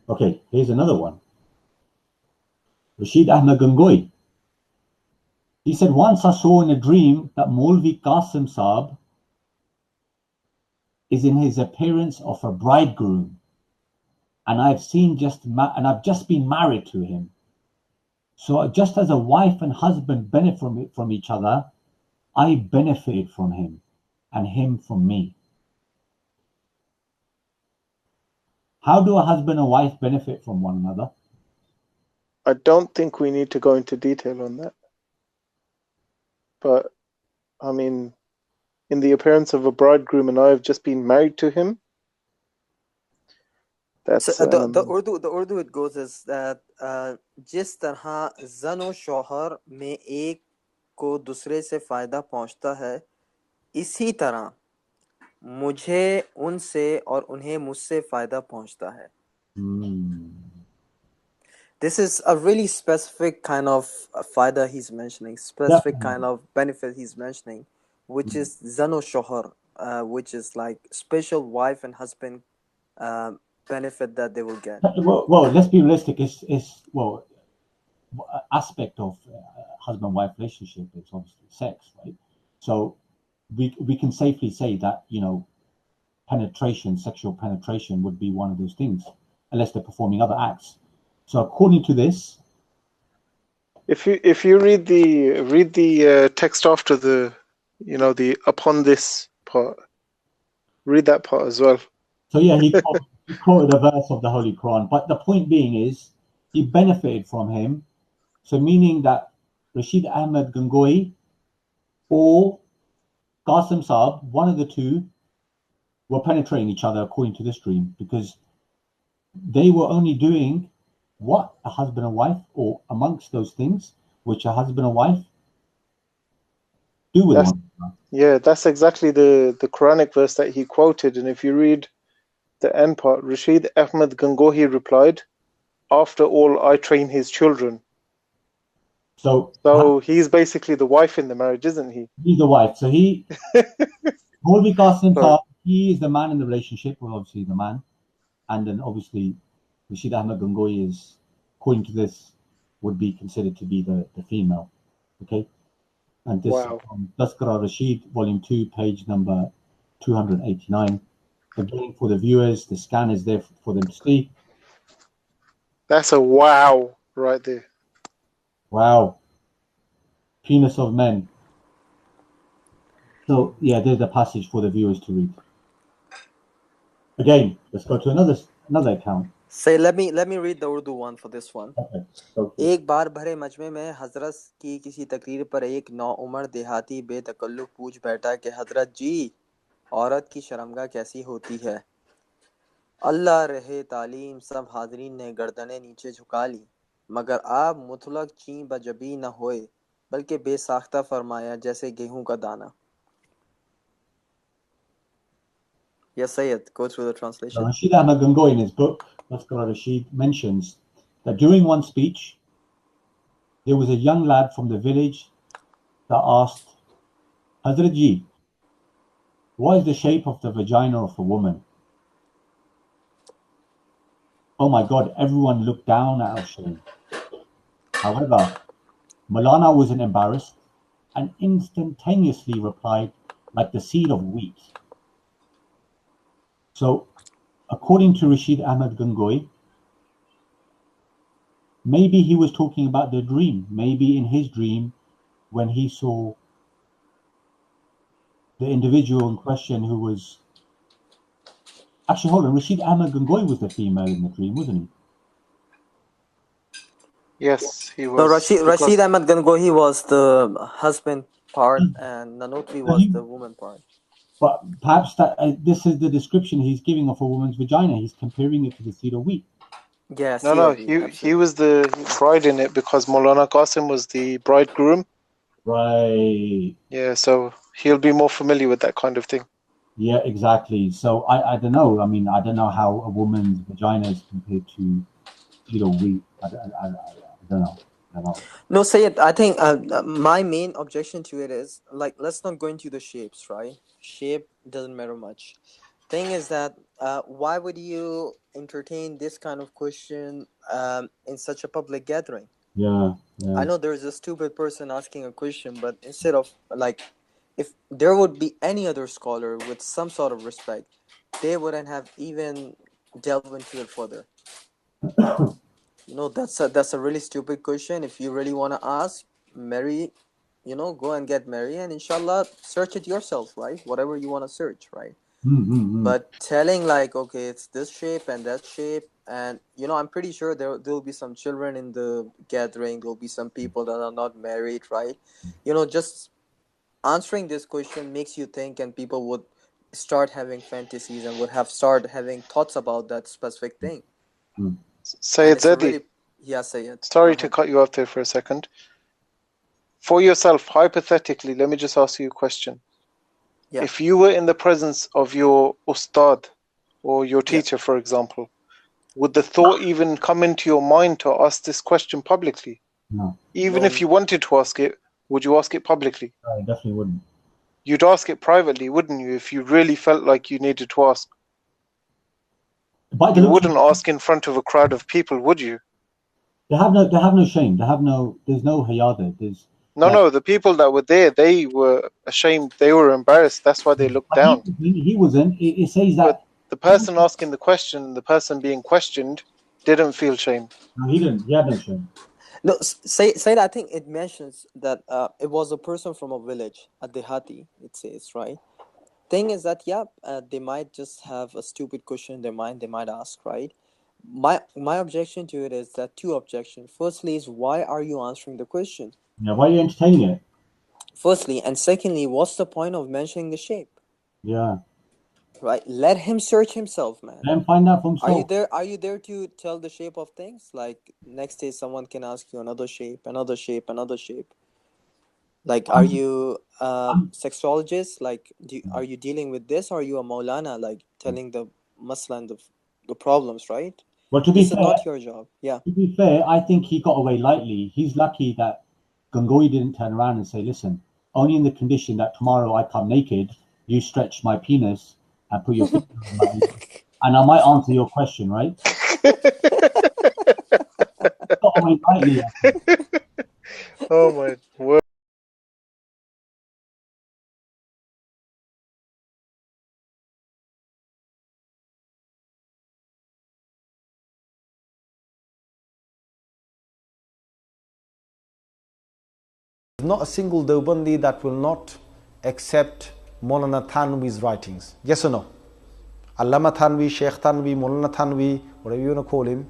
Okay, here's another one. Rashid Ahmad Gangohi. He said, once I saw in a dream that Maulvi Qasim Saab is in his appearance of a bridegroom, and I've just been married to him. So just as a wife and husband benefit from each other, I benefited from him, and him from me. How do a husband and wife benefit from one another? I don't think we need to go into detail on that. But, I mean, in the appearance of a bridegroom and I have just been married to him, that's... So the Urdu it goes is that जिस तरह जन और शौहर में एक को दूसरे से फायदा पहुंचता है, इसी तरह मुझे उनसे और उन्हें मुझसे फायदा पहुंचता है. This is a really specific kind of faida he's mentioning, specific kind of benefit he's mentioning, which is zano shohar, which is like special wife and husband benefit that they will get. Well, let's be realistic. Aspect of husband-wife relationship is obviously sex, right? So we can safely say that, you know, sexual penetration would be one of those things, unless they're performing other acts. So according to this, if you read the text after the, you know, the upon this part, read that part as well. So yeah, he quoted a verse of the Holy Quran, but the point being is he benefited from him. So meaning that Rashid Ahmad Gangohi or Qasim Saab, one of the two, were penetrating each other according to this dream, because they were only doing what a husband and wife, or amongst those things which a husband and wife do with one another. Yeah, that's exactly the Quranic verse that he quoted. And if you read the end part, Rashid Ahmad Gangohi replied, "After all, I train his children." So he's basically the wife in the marriage, isn't he? He's the wife. So he, Maulvi Qasim Saab, he is the man in the relationship, well, obviously the man. And then obviously Rashid Ahmad Gangohi is, according to this, would be considered to be the female. Okay? And this is from Tadhkiratul Rasheed, volume 2, page number 289. Again, for the viewers, the scan is there for them to see. That's a wow right there. Wow. Penis of men. So yeah, there's the passage for the viewers to read. Again, let's go to another account. Say, let me read the Urdu one for this one. Okay. एक बार भरे मजमे में हजरत की किसी तकरीर पर एक नौउमर देहाती बेतकल्लुफ पूछ बैठा कि हजरत जी, औरत की शर्मगाह कैसी होती है? अल्लाह रहे तालीम सब हाजरीन ने गर्दनें नीचे झुका ली, मगर आप मुतलक ची बजबी न होए, बल्कि बेसाख्ता फरमाया जैसे गेहूं का दाना. Yes, Sayyid, go through the translation. Rashid Ahmad Gangohi in his book, Rashid, mentions that during one speech, there was a young lad from the village that asked, Hazrat Ji, what is the shape of the vagina of a woman? Oh my God, everyone looked down out of shame. However, Malana wasn't embarrassed and instantaneously replied like the seed of wheat. So, according to Rashid Ahmad Gangohi, maybe he was talking about the dream. Maybe in his dream, when he saw the individual in question who was... Actually, hold on. Rashid Ahmad Gangohi was the female in the dream, wasn't he? Yes, he was. No, Rashid Ahmad Gangohi was the husband part and Nanotri was the woman part. But perhaps this is the description he's giving of a woman's vagina. He's comparing it to the seed of wheat. Yes. No, he was the bride in it because Maulana Qasim was the bridegroom. Right. Yeah, so he'll be more familiar with that kind of thing. Yeah, exactly. So I don't know. I mean, I don't know how a woman's vagina is compared to, wheat. I don't know. No, Sayyid, I think my main objection to it is, like, let's not go into the shapes, right? Shape doesn't matter much. Thing is that why would you entertain this kind of question in such a public gathering? Yeah. I know there's a stupid person asking a question, but instead of like, if there would be any other scholar with some sort of respect, they wouldn't have even delved into it further. That's a really stupid question. If you really want to ask, marry, go and get married, and inshallah search it yourself, right? Whatever you want to search, right? But telling like, okay, it's this shape and that shape, and I'm pretty sure there'll be some children in the gathering, there'll be some people that are not married, right? Just answering this question makes you think, and people would start having fantasies and would start having thoughts about that specific thing. Sayyid Zadi. Yeah, Sayyid. Sorry to cut you off there for a second. For yourself, hypothetically, let me just ask you a question. Yeah. If you were in the presence of your ustad or your teacher, for example, would the thought even come into your mind to ask this question publicly? No. Even if you wanted to ask it, would you ask it publicly? I definitely wouldn't. You'd ask it privately, wouldn't you, if you really felt like you needed to ask? You wouldn't ask in front of a crowd of people, would you? They have no shame. There's no haya there. No, the people that were there, they were ashamed. They were embarrassed. That's why they looked down. He wasn't. It says that. But the person asking the question, the person being questioned, didn't feel shame. No, he didn't. He had no shame. No, say that. I think it mentions that it was a person from a village, a dehati, it says, right? Thing is that, they might just have a stupid question in their mind. They might ask, right? My objection to it is that two objections. Firstly is, why are you answering the question? Yeah, why are you entertaining it? Firstly, and secondly, what's the point of mentioning the shape? Yeah. Right. Let him search himself, man. Let him find out for himself. Are you there to tell the shape of things? Like next day, someone can ask you another shape, another shape, another shape. Like, are you sexologist? Like, are you dealing with this, or are you a Maulana, like telling the Muslim the problems, right? Well, to be this fair, is not your job. Yeah. To be fair, I think he got away lightly. He's lucky that Gangohi didn't turn around and say, "Listen, only in the condition that tomorrow I come naked, you stretch my penis and put your finger on my and I might answer your question, right?" Got away lightly. Oh my word. Not a single Deobandi that will not accept Maulana Thanwi's writings. Yes or no? Allama Thanwi, Sheikh Thanwi, Maulana Thanwi, whatever you want to call him,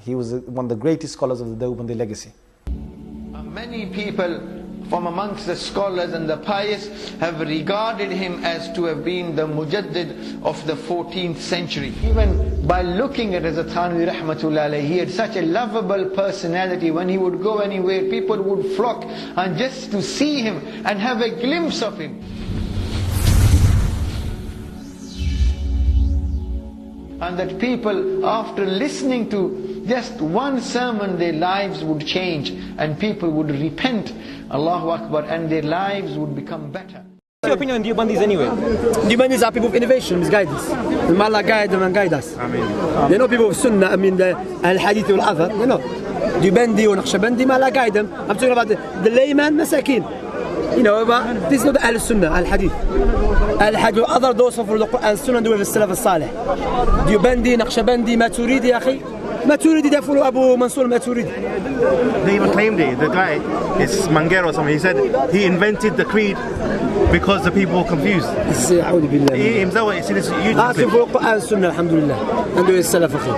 he was one of the greatest scholars of the Deobandi legacy. Many people from amongst the scholars and the pious have regarded him as to have been the Mujaddid of the 14th century. Even by looking at Raza Thanwi Rahmatullah alayhi, he had such a lovable personality. When he would go anywhere, people would flock and just to see him and have a glimpse of him. And that people, after listening to just one sermon, their lives would change and people would repent, Allahu Akbar, and their lives would become better. What's your opinion on Deobandis anyway? Deobandis are people of innovation, misguidance. May Allah guide them and guide us. They're not people of Sunnah, the Al-Hadith wal-Athar. They're not. Deobandi or Naqshbandi, may Allah guide them. I'm talking about the layman, masakin. But this is not Al-Sunnah, Al-Hadith. Al-Hadith other those of the Quran, Sunnah do with the Salaf al-Salih. Deobandi, Naqshbandi, Maturidi, akhi. Maturidi, they follow Abu Mansur Maturidi. They even claimed it. The guy, it's Mangero or something, he said he invented the creed because the people were confused. He himself, it's in his YouTube clip. Quran, Sunnah, alhamdulillah. And do his Salaf, akhi.